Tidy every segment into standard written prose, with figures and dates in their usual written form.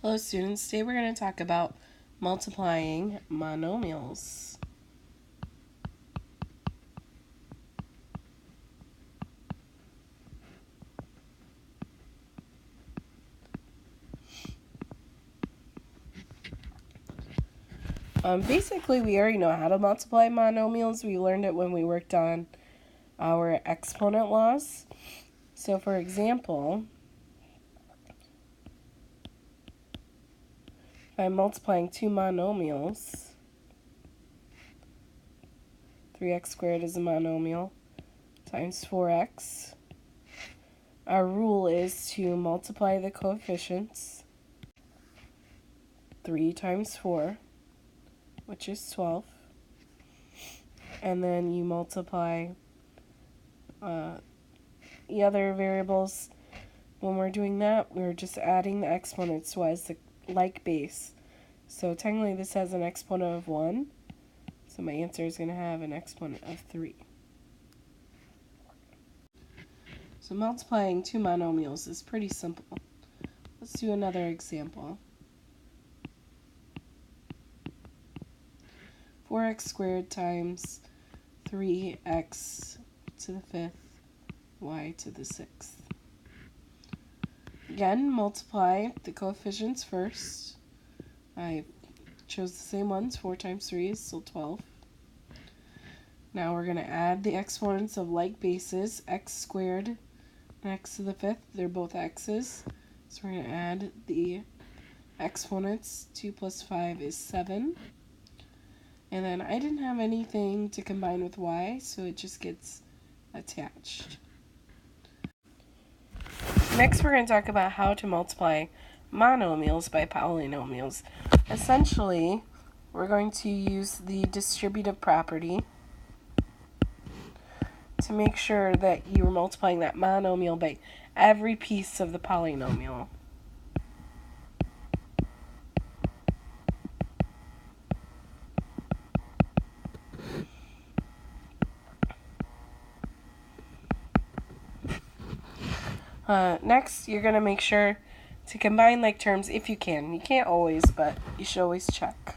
Hello students, today we're going to talk about multiplying monomials. Basically, we already know how to multiply monomials. We learned it when we worked on our exponent laws. So for example, if I'm multiplying two monomials, 3x squared is a monomial, times 4x. Our rule is to multiply the coefficients. 3 times 4, which is 12. And then you multiply the other variables. When we're doing that, we're just adding the exponents as the like base. So technically this has an exponent of 1. So my answer is going to have an exponent of 3. So multiplying two monomials is pretty simple. Let's do another example. 4x squared times 3x to the 5th, y to the 6th. Again, multiply the coefficients first. I chose the same ones. 4 times 3 is still 12. Now we're going to add the exponents of like bases, x squared and x to the 5th. They're both x's. So we're going to add the exponents. 2 plus 5 is 7. And then I didn't have anything to combine with y, so it just gets attached. Next, we're going to talk about how to multiply monomials by polynomials. Essentially, we're going to use the distributive property to make sure that you're multiplying that monomial by every piece of the polynomial. Next, you're going to make sure to combine like terms if you can. You can't always, but you should always check.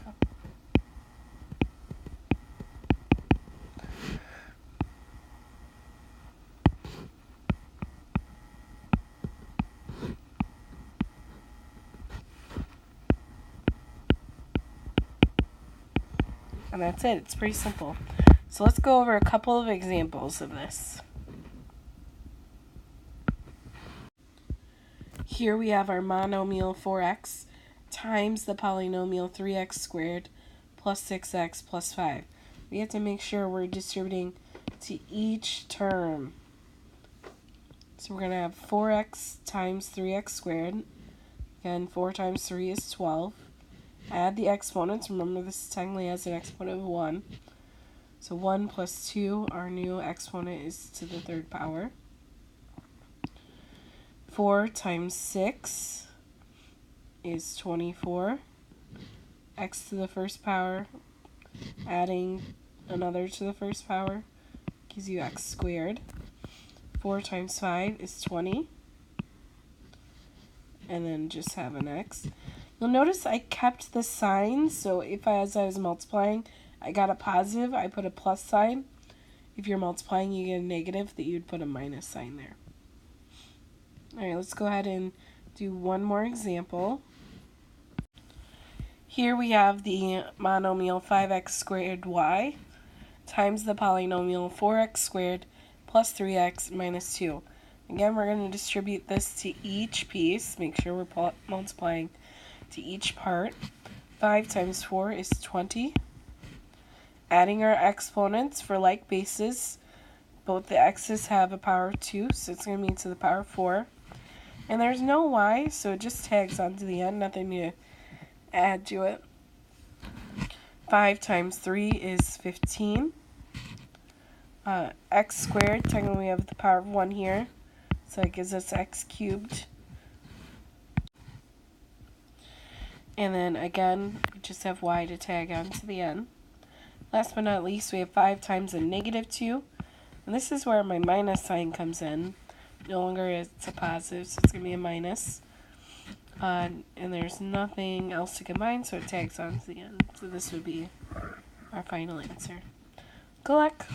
And that's it. It's pretty simple. So let's go over a couple of examples of this. Here we have our monomial 4x times the polynomial 3x squared plus 6x plus 5. We have to make sure we're distributing to each term. So we're going to have 4x times 3x squared. Again, 4 times 3 is 12. Add the exponents. Remember, this technically has an exponent of 1. So 1 plus 2, our new exponent is to the third power. 4 times 6 is 24. X to the first power, adding another to the first power, gives you x squared. 4 times 5 is 20. And then just have an x. You'll notice I kept the sign, so if as I was multiplying, I got a positive, I put a plus sign. If you're multiplying, you get a negative, that you'd put a minus sign there. Alright, let's go ahead and do one more example. Here we have the monomial 5x squared y times the polynomial 4x squared plus 3x minus 2. Again, we're going to distribute this to each piece. Make sure we're multiplying to each part. 5 times 4 is 20. Adding our exponents for like bases. Both the x's have a power of 2, so it's going to be to the power of 4. And there's no y, so it just tags onto the end, nothing to add to it. 5 times 3 is 15. X squared, technically we have the power of 1 here, so it gives us x cubed. And then again, we just have y to tag onto the end. Last but not least, we have 5 times a negative 2. And this is where my minus sign comes in. No longer it's a positive, so it's going to be a minus. and there's nothing else to combine, so it tags on to the end. So this would be our final answer. Good luck!